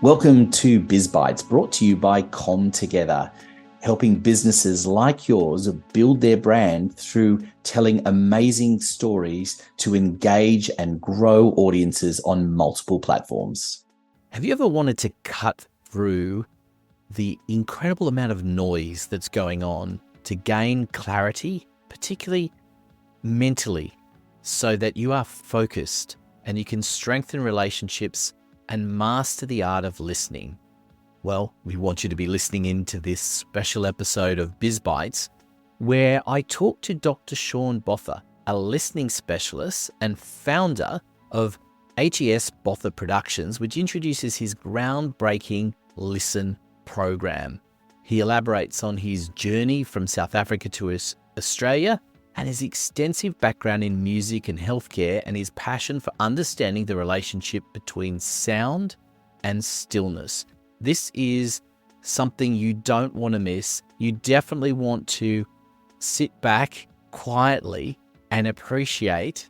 Welcome to Biz Bites, brought to you by Com Together, helping businesses like yours build their brand through telling amazing stories to engage and grow audiences on multiple platforms. Have you ever wanted to cut through the incredible amount of noise that's going on to gain clarity, particularly mentally, so that you are focused and you can strengthen relationships and master the art of listening? Well, we want you to be listening in to this special episode of Biz Bites, where I talk to Dr. Sean Botha, a listening specialist and founder of Botha Productions, which introduces his groundbreaking Listen program. He elaborates on his journey from South Africa to Australia and his extensive background in music and healthcare, and his passion for understanding the relationship between sound and stillness. This is something you don't want to miss. You definitely want to sit back quietly and appreciate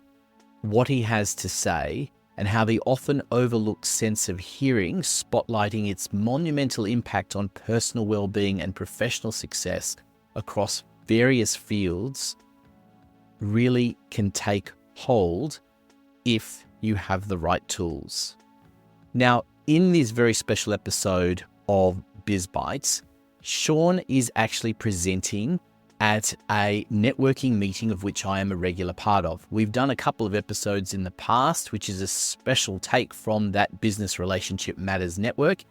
what he has to say and how the often overlooked sense of hearing, spotlighting its monumental impact on personal well-being and professional success across various fields, really can take hold if you have the right tools. Now, in this very special episode of Biz Bites, Sean is actually presenting at a networking meeting of which I am a regular part of. We've done a couple of episodes in the past, which is a special take from that Business Relationship Matters network.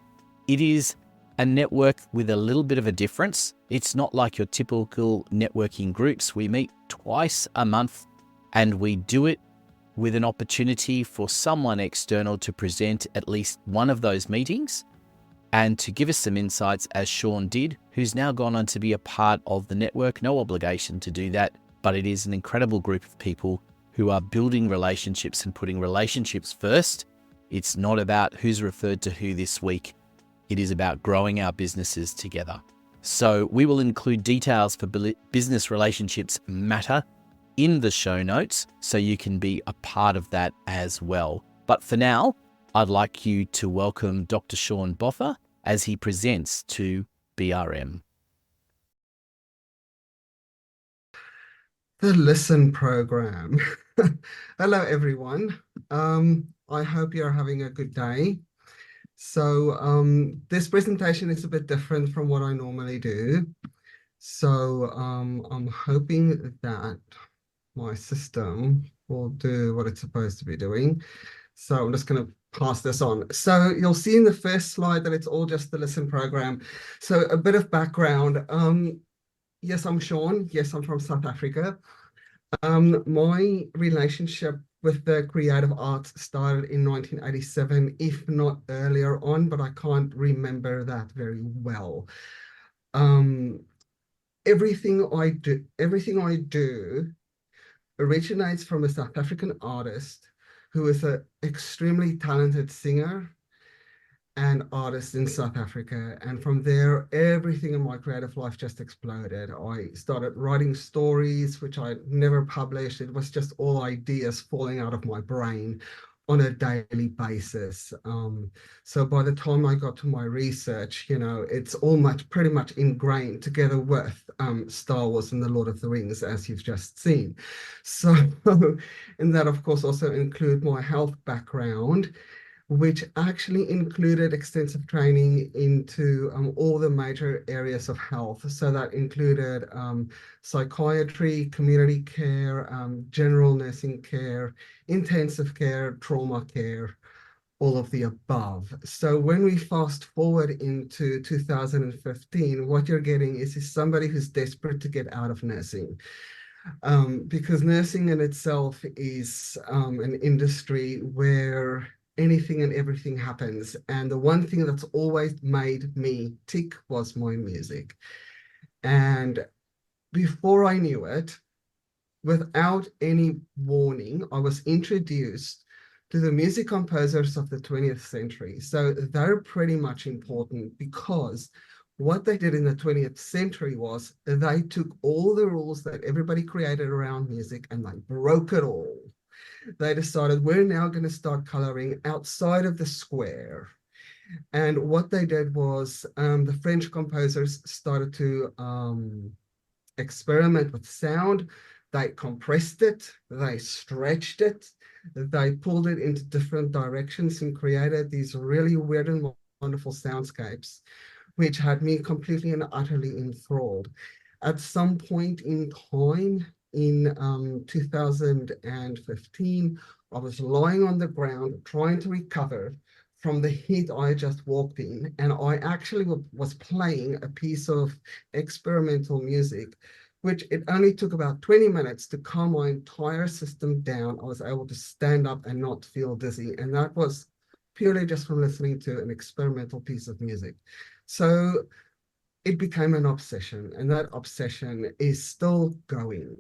It is a network with a little bit of a difference. It's not like your typical networking groups. We meet twice a month and we do it with an opportunity for someone external to present at least one of those meetings and to give us some insights, as Sean did, who's now gone on to be a part of the network. No obligation to do that, but it is an incredible group of people who are building relationships and putting relationships first. It's not about who's referred to who this week. It is about growing our businesses together. So we will include details for Business Relationships Matter in the show notes, so you can be a part of that as well. But for now, I'd like you to welcome Dr. Sean Botha as he presents to BRM. The Listen program. Hello, everyone. I hope you're having a good day. So this presentation is a bit different from what I normally do. So I'm hoping that my system will do what it's supposed to be doing. So I'm just going to pass this on. So you'll see in the first slide that it's all just the Listen program. So a bit of background. Yes, I'm Sean. Yes, I'm from South Africa. My relationship with the creative arts started in 1987, if not earlier on, but I can't remember that very well. Everything I do originates from a South African artist who is an extremely talented singer and artist in South Africa. And from there, everything in my creative life just exploded. I started writing stories, which I never published. It was just all ideas falling out of my brain on a daily basis. So by the time I got to my research, it's all pretty much ingrained together with Star Wars and the Lord of the Rings, as you've just seen. So, and that of course also include my health background, which actually included extensive training into all the major areas of health. So that included psychiatry, community care, general nursing care, intensive care, trauma care, all of the above. So when we fast forward into 2015, what you're getting is somebody who's desperate to get out of nursing. Because nursing in itself is an industry where anything and everything happens. And the one thing that's always made me tick was my music. And before I knew it, without any warning, I was introduced to the music composers of the 20th century. So they're pretty much important because what they did in the 20th century was they took all the rules that everybody created around music and they broke it all. They decided we're now going to start coloring outside of the square. And what they did was the French composers started to experiment with sound. They compressed it, they stretched it, they pulled it into different directions and created these really weird and wonderful soundscapes, which had me completely and utterly enthralled. At some point in time in 2015, I was lying on the ground trying to recover from the heat I just walked in, and I actually was playing a piece of experimental music, which it only took about 20 minutes to calm my entire system down. I was able to stand up and not feel dizzy, and that was purely just from listening to an experimental piece of music. So it became an obsession, and that obsession is still going.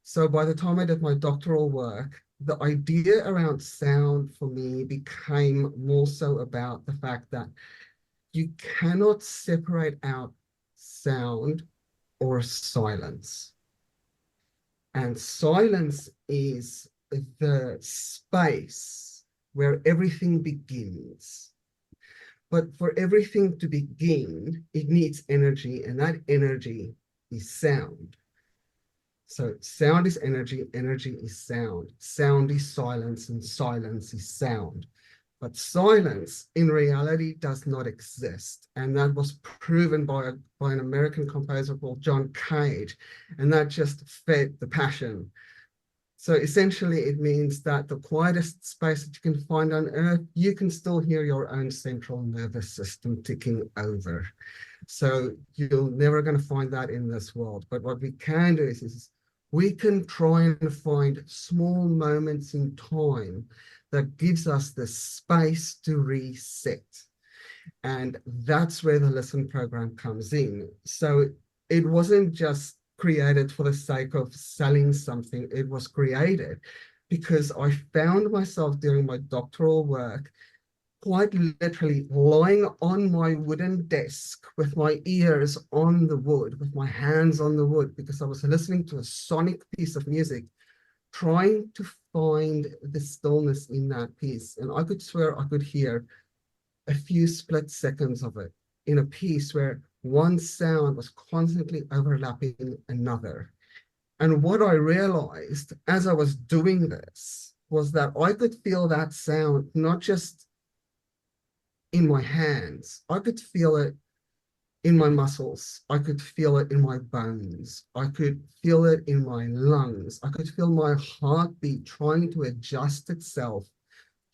So by the time I did my doctoral work, the idea around sound for me became more so about the fact that you cannot separate out sound or silence. And silence is the space where everything begins. But for everything to begin, it needs energy, and that energy is sound. So sound is energy, energy is sound. Sound is silence, and silence is sound. But silence in reality does not exist. And that was proven by an American composer called John Cage. And that just fed the passion. So essentially, it means that the quietest space that you can find on Earth, you can still hear your own central nervous system ticking over. So you're never going to find that in this world. But what we can do is we can try and find small moments in time that gives us the space to reset. And that's where the Listen program comes in. So it wasn't just created for the sake of selling something. It was created because I found myself during my doctoral work quite literally lying on my wooden desk with my ears on the wood, with my hands on the wood, because I was listening to a sonic piece of music, trying to find the stillness in that piece. And I could swear I could hear a few split seconds of it in a piece where one sound was constantly overlapping another. And what I realized as I was doing this was that I could feel that sound not just in my hands, I could feel it in my muscles. I could feel it in my bones. I could feel it in my lungs. I could feel my heartbeat trying to adjust itself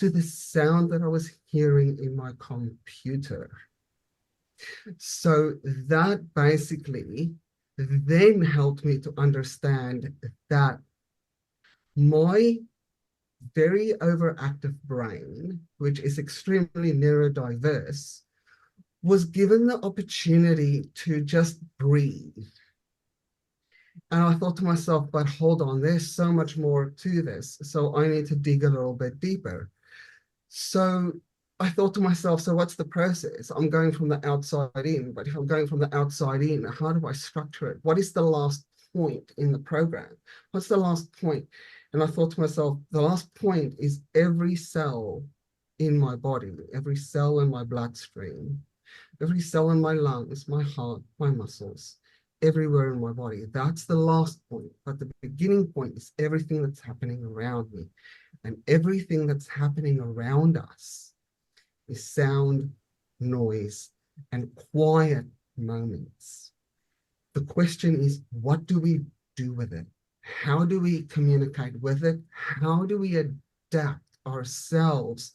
to the sound that I was hearing in my computer. So that basically then helped me to understand that my very overactive brain, which is extremely neurodiverse, was given the opportunity to just breathe. And I thought to myself, but hold on, there's so much more to this. So I need to dig a little bit deeper. So I thought to myself, so what's the process? I'm going from the outside in, but if I'm going from the outside in, how do I structure it? What is the last point in the program? What's the last point? And I thought to myself, the last point is every cell in my body, every cell in my bloodstream, every cell in my lungs, my heart, my muscles, everywhere in my body. That's the last point. But the beginning point is everything that's happening around me. And everything that's happening around us is sound, noise, and quiet moments. The question is, what do we do with it? How do we communicate with it? How do we adapt ourselves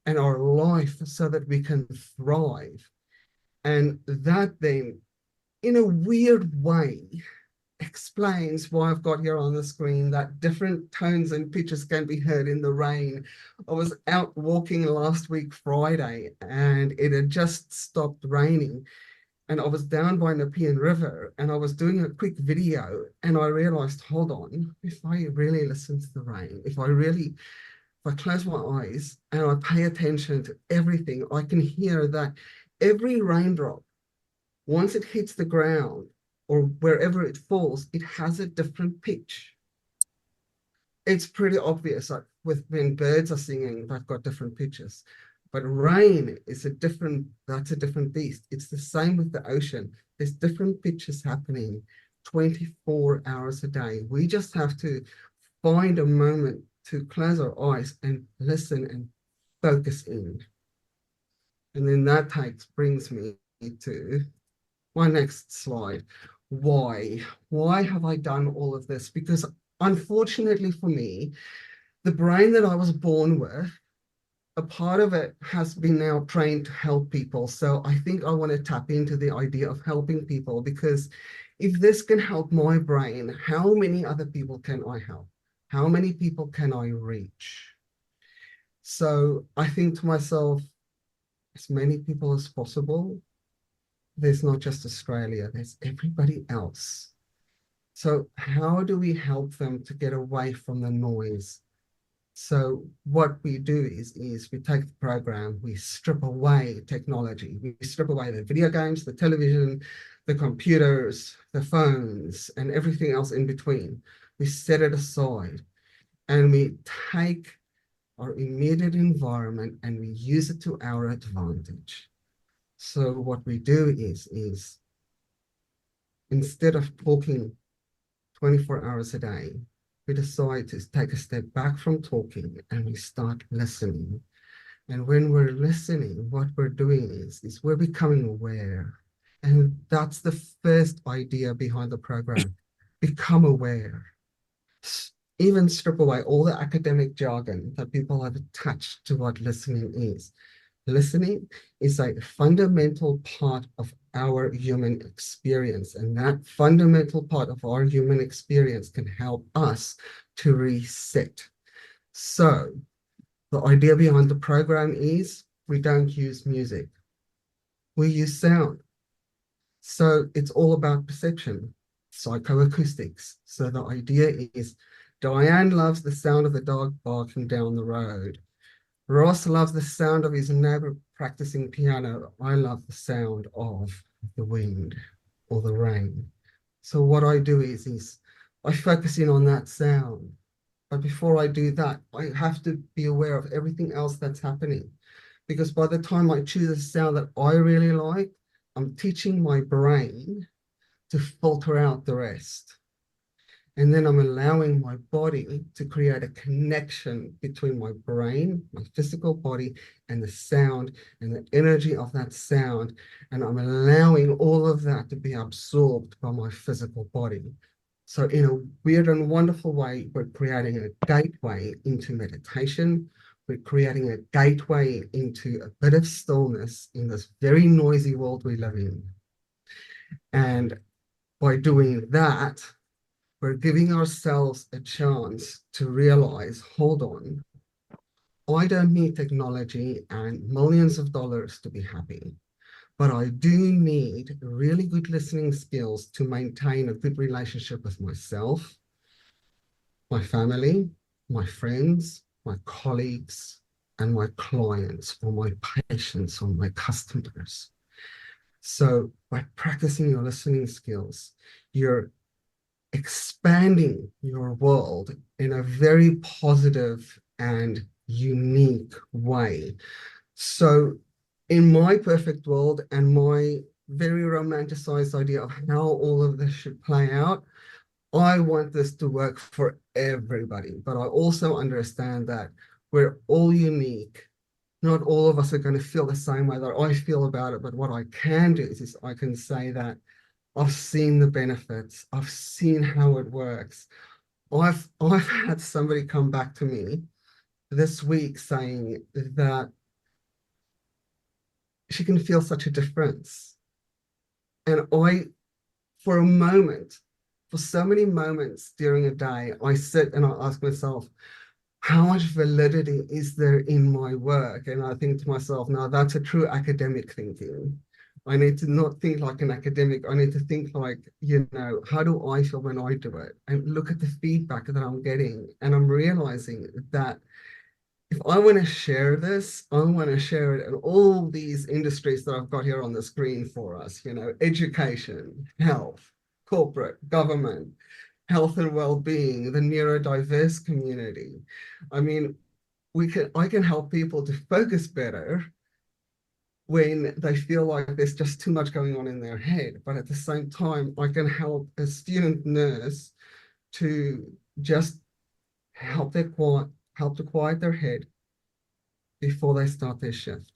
and our life so that we can thrive? And that then, in a weird way, explains why I've got here on the screen that different tones and pitches can be heard in the rain. I was out walking last week, Friday, and it had just stopped raining. And I was down by Nepean River and I was doing a quick video and I realized, hold on, if I really listen to the rain, if I close my eyes and I pay attention to everything, I can hear that every raindrop, once it hits the ground or wherever it falls, it has a different pitch. It's pretty obvious, like with when birds are singing, they've got different pitches. But rain is that's a different beast. It's the same with the ocean. There's different pitches happening 24 hours a day. We just have to find a moment to close our eyes and listen and focus in. And then that brings me to my next slide. Why? Why have I done all of this? Because unfortunately for me, the brain that I was born with, a part of it has been now trained to help people. So I think I want to tap into the idea of helping people, because if this can help my brain, how many other people can I help? How many people can I reach? So I think to myself, as many people as possible. There's not just Australia, there's everybody else. So how do we help them to get away from the noise? So what we do is we take the program, we strip away technology, we strip away the video games, the television, the computers, the phones, and everything else in between. We set it aside and we take our immediate environment and we use it to our advantage. So what we do is instead of talking 24 hours a day, we decide to take a step back from talking and we start listening. And when we're listening, what we're doing is we're becoming aware. And that's the first idea behind the program. Become aware. Even strip away all the academic jargon that people have attached to what listening is. Listening is a fundamental part of our human experience, and that fundamental part of our human experience can help us to reset. So the idea behind the program is we don't use music, we use sound. So it's all about perception, psychoacoustics. So the idea is Diane loves the sound of the dog barking down the road. Ross loves the sound of his neighbor practicing piano. I love the sound of the wind or the rain. So what I do is I focus in on that sound. But before I do that, I have to be aware of everything else that's happening. Because by the time I choose a sound that I really like, I'm teaching my brain to filter out the rest. And then I'm allowing my body to create a connection between my brain, my physical body, and the sound and the energy of that sound. And I'm allowing all of that to be absorbed by my physical body. So in a weird and wonderful way, we're creating a gateway into meditation. We're creating a gateway into a bit of stillness in this very noisy world we live in. And by doing that, we're giving ourselves a chance to realize, hold on, I don't need technology and millions of dollars to be happy, but I do need really good listening skills to maintain a good relationship with myself, my family, my friends, my colleagues, and my clients, or my patients, or my customers. So by practicing your listening skills, you're expanding your world in a very positive and unique way. So in my perfect world and my very romanticized idea of how all of this should play out, I want this to work for everybody. But I also understand that we're all unique. Not all of us are going to feel the same way that I feel about it. But what I can do is I can say that I've seen the benefits. I've seen how it works. I've had somebody come back to me this week saying that she can feel such a difference. And for a moment, for so many moments during a day, I sit and I ask myself, how much validity is there in my work? And I think to myself, now that's a true academic thinking. I need to not think like an academic. I need to think like, how do I feel when I do it? And look at the feedback that I'm getting. And I'm realizing that if I want to share this, I want to share it in all these industries that I've got here on the screen for us, education, health, corporate, government, health and well-being, the neurodiverse community. I mean, I can help people to focus better when they feel like there's just too much going on in their head. But at the same time, I can help a student nurse to just help to quiet their head before they start their shift.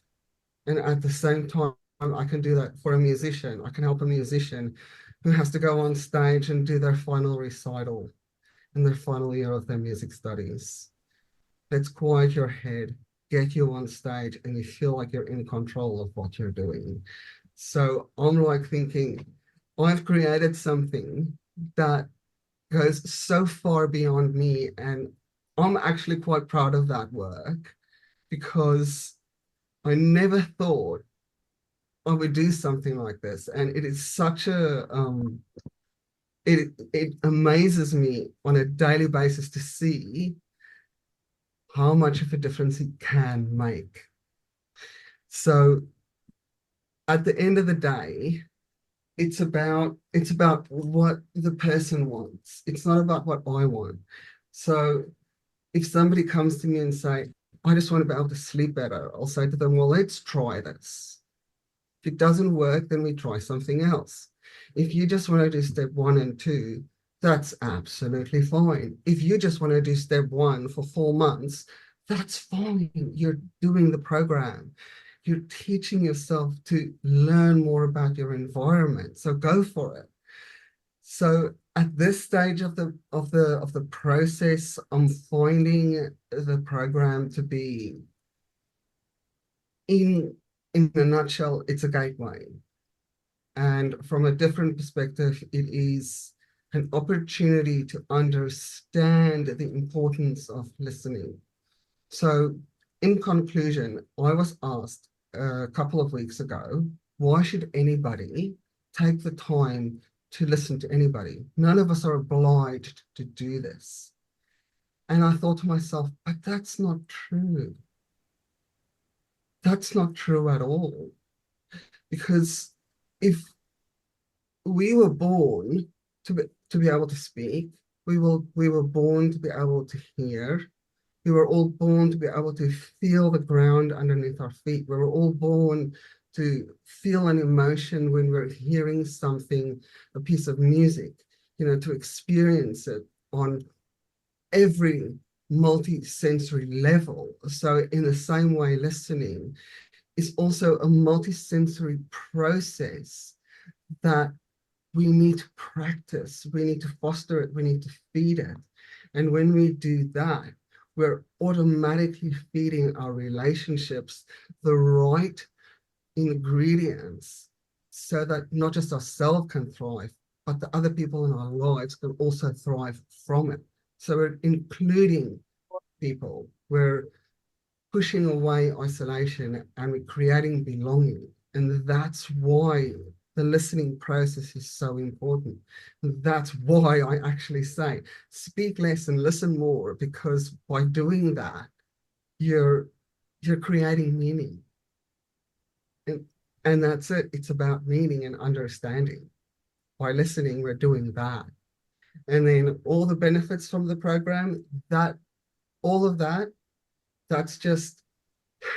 And at the same time, I can do that for a musician. I can help a musician who has to go on stage and do their final recital in their final year of their music studies. Let's quiet your head, get you on stage, and you feel like you're in control of what you're doing. So I'm like thinking, I've created something that goes so far beyond me. And I'm actually quite proud of that work because I never thought I would do something like this. And it is such a, it amazes me on a daily basis to see how much of a difference it can make. So at the end of the day, it's about what the person wants. It's not about what I want. So if somebody comes to me and say, I just want to be able to sleep better, I'll say to them, well, let's try this. If it doesn't work, then we try something else. If you just want to do step 1 and 2, that's absolutely fine. If you just want to do step 1 for 4 months, that's fine. You're doing the program. You're teaching yourself to learn more about your environment. So go for it. So at this stage of the process, I'm finding the program to be, in a nutshell, it's a gateway. And from a different perspective, it is an opportunity to understand the importance of listening. So in conclusion, I was asked a couple of weeks ago, why should anybody take the time to listen to anybody? None of us are obliged to do this. And I thought to myself, but that's not true. That's not true at all. Because if we were born to be able to speak, we were born to be able to hear, we were all born to be able to feel the ground underneath our feet. We were all born to feel an emotion when we're hearing something, a piece of music, to experience it on every multi-sensory level. So in the same way, listening is also a multi-sensory process that we need to practice, we need to foster it, we need to feed it. And when we do that, we're automatically feeding our relationships the right ingredients so that not just ourselves can thrive, but the other people in our lives can also thrive from it. So we're including people, we're pushing away isolation, and we're creating belonging. And that's why the listening process is so important. That's why I actually say speak less and listen more, because by doing that, you're creating meaning. And that's it. It's about meaning and understanding. By listening, we're doing that. And then all the benefits from the program, that all of that, that's just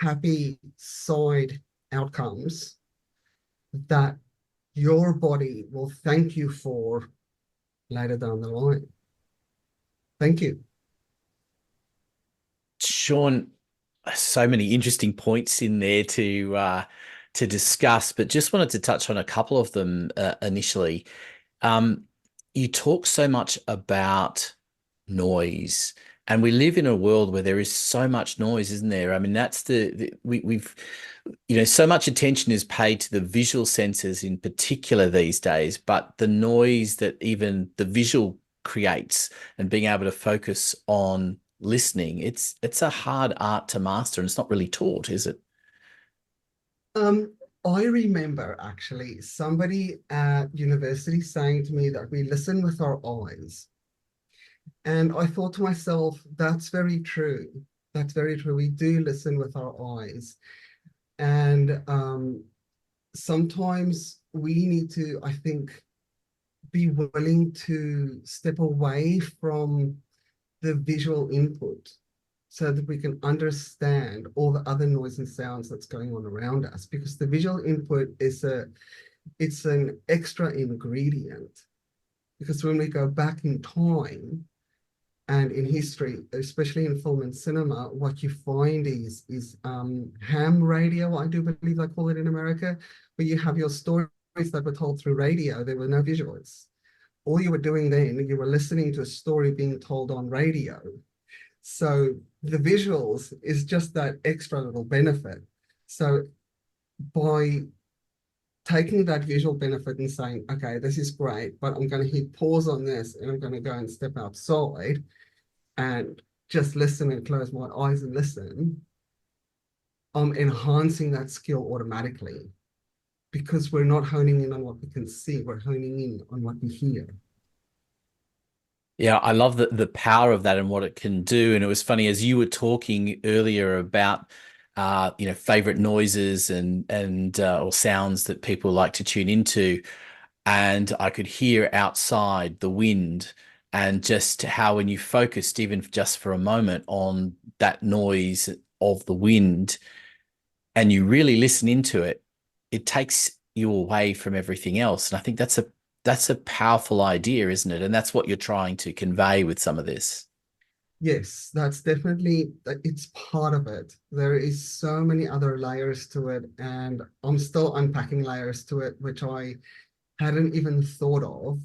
happy side outcomes that your body will thank you for later down the line. Thank you. Sean, so many interesting points in there to discuss, but just wanted to touch on a couple of them initially. You talk so much about noise, and we live in a world where there is so much noise, isn't there? I mean, that's we've so much attention is paid to the visual senses in particular these days, but the noise that even the visual creates and being able to focus on listening, it's a hard art to master, and it's not really taught, is it? I remember actually somebody at university saying to me that we listen with our eyes. And I thought to myself, that's very true. That's very true. We do listen with our eyes. And sometimes we need to, I think, be willing to step away from the visual input so that we can understand all the other noise and sounds that's going on around us, because the visual input is it's an extra ingredient. Because when we go back in time and in history, especially in film and cinema, what you find is ham radio, I do believe they call it in America, where you have your stories that were told through radio. There were no visuals. All you were doing then, you were listening to a story being told on radio. So the visuals is just that extra little benefit. So by taking that visual benefit and saying, okay, this is great, but I'm going to hit pause on this and I'm going to go and step outside and just listen and close my eyes and listen, I'm enhancing that skill automatically, because we're not honing in on what we can see, we're honing in on what we hear. Yeah, I love the power of that and what it can do. And it was funny as you were talking earlier about favorite noises and or sounds that people like to tune into, and I could hear outside the wind, and just how when you focused even just for a moment on that noise of the wind and you really listen into it, it takes you away from everything else. And I think that's a powerful idea, isn't it? And that's what you're trying to convey with some of this. Yes, that's definitely, it's part of it. There is so many other layers to it, and I'm still unpacking layers to it, which I hadn't even thought of.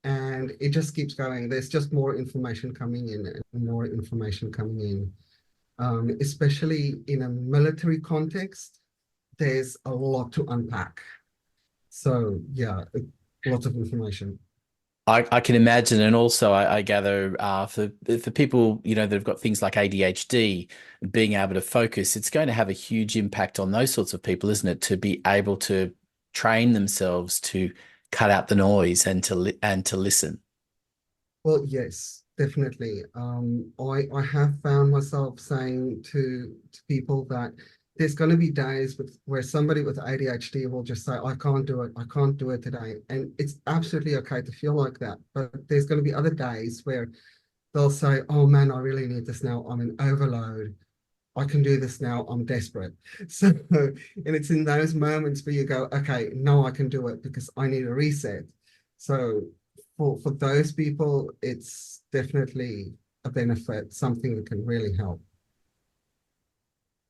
And it just keeps going. There's just more information coming in and more information coming in. Especially in a military context, there's a lot to unpack. So yeah, lots of information. I can imagine, and also I gather for people that have got things like ADHD, being able to focus, it's going to have a huge impact on those sorts of people, isn't it? To be able to train themselves to cut out the noise and to listen. Well, yes, definitely. I have found myself saying to people that there's going to be days where somebody with ADHD will just say, I can't do it, I can't do it today. And it's absolutely okay to feel like that. But there's going to be other days where they'll say, oh man, I really need this now. I'm in overload. I can do this now. I'm desperate. So, and it's in those moments where you go, okay, no, I can do it because I need a reset. So for those people, it's definitely a benefit, something that can really help.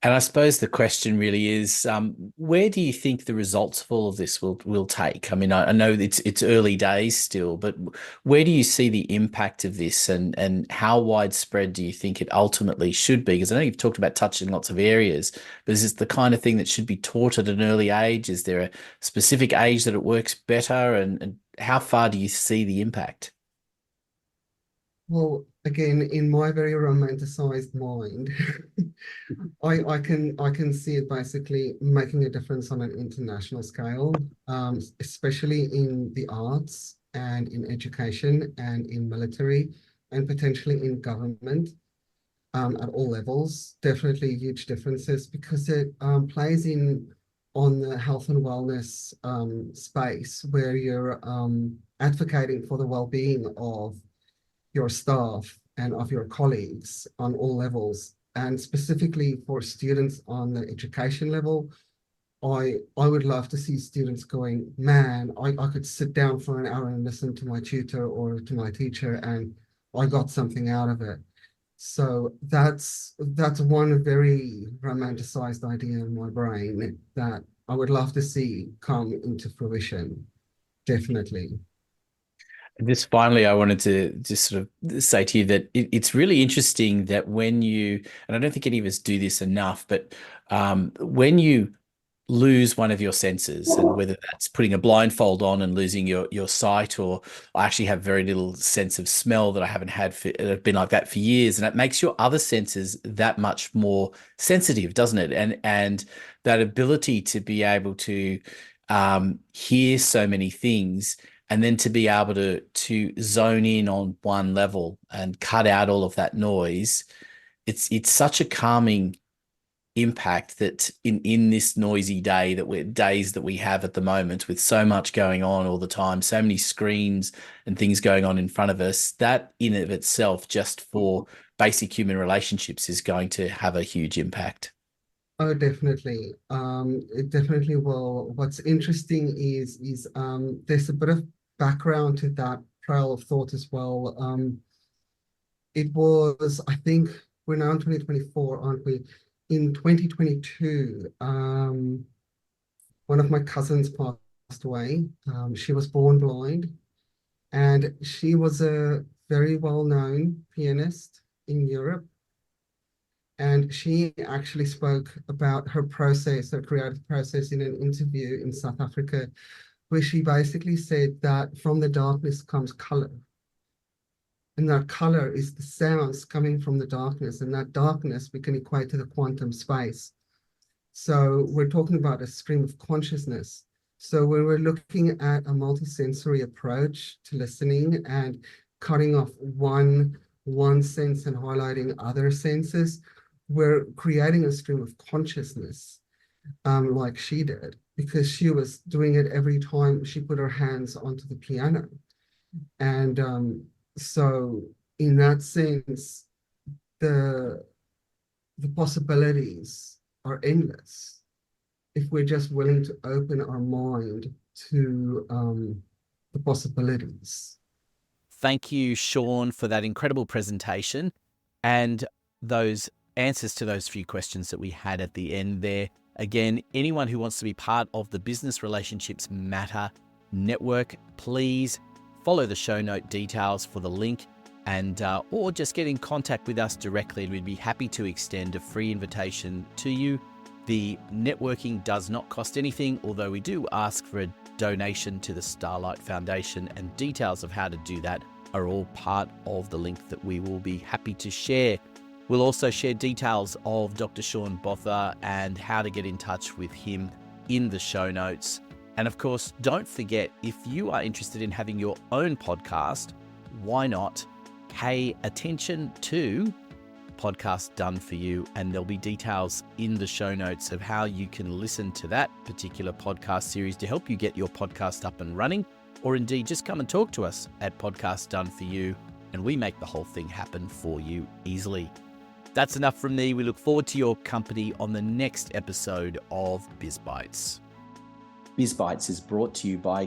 And I suppose the question really is, where do you think the results of all of this will take? I mean, I know it's early days still, but where do you see the impact of this, and how widespread do you think it ultimately should be? Because I know you've talked about touching lots of areas, but is this the kind of thing that should be taught at an early age? Is there a specific age that it works better, and how far do you see the impact? Well, again, in my very romanticized mind, I can see it basically making a difference on an international scale, especially in the arts and in education and in military and potentially in government, at all levels. Definitely huge differences, because it plays in on the health and wellness space, where you're advocating for the well-being of your staff and of your colleagues on all levels. And specifically for students on the education level, I would love to see students going, man, I could sit down for an hour and listen to my tutor or to my teacher, and I got something out of it. So that's one very romanticized idea in my brain that I would love to see come into fruition. Definitely. Just finally, I wanted to just sort of say to you that it's really interesting that when you, and I don't think any of us do this enough, but when you lose one of your senses, and whether that's putting a blindfold on and losing your sight, or I actually have very little sense of smell that I haven't had for, I've been like that for years, and it makes your other senses that much more sensitive, doesn't it? And that ability to be able to hear so many things, and then to be able to zone in on one level and cut out all of that noise, it's such a calming impact that in this noisy days that we have at the moment, with so much going on all the time, so many screens and things going on in front of us, that in of itself, just for basic human relationships, is going to have a huge impact. Oh, definitely. It definitely will. What's interesting is there's a bit of background to that trail of thought as well. It was, I think, we're now in 2024, aren't we? In 2022, one of my cousins passed away. She was born blind, and she was a very well-known pianist in Europe. And she actually spoke about her process, her creative process, in an interview in South Africa, where she basically said that from the darkness comes color. And that color is the sounds coming from the darkness. And that darkness we can equate to the quantum space. So we're talking about a stream of consciousness. So when we're looking at a multisensory approach to listening and cutting off one sense and highlighting other senses, we're creating a stream of consciousness, like she did, because she was doing it every time she put her hands onto the piano. And so in that sense, the possibilities are endless if we're just willing to open our mind to the possibilities. Thank you, Sean, for that incredible presentation and those answers to those few questions that we had at the end there. Again, anyone who wants to be part of the Business Relationships Matter network, please follow the show note details for the link, and or just get in contact with us directly. We'd be happy to extend a free invitation to you. The networking does not cost anything, although we do ask for a donation to the Starlight Foundation, and details of how to do that are all part of the link that we will be happy to share. We'll also share details of Dr. Sean Botha and how to get in touch with him in the show notes. And of course, don't forget, if you are interested in having your own podcast, why not pay attention to Podcast Done For You, and there'll be details in the show notes of how you can listen to that particular podcast series to help you get your podcast up and running, or indeed just come and talk to us at Podcast Done For You, and we make the whole thing happen for you easily. That's enough from me. We look forward to your company on the next episode of Biz Bites. Biz Bites is brought to you by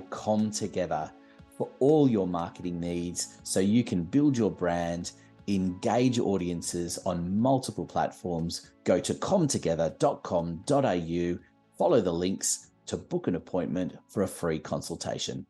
Together for all your marketing needs, so you can build your brand, engage audiences on multiple platforms. Go to comtogether.com.au, follow the links to book an appointment for a free consultation.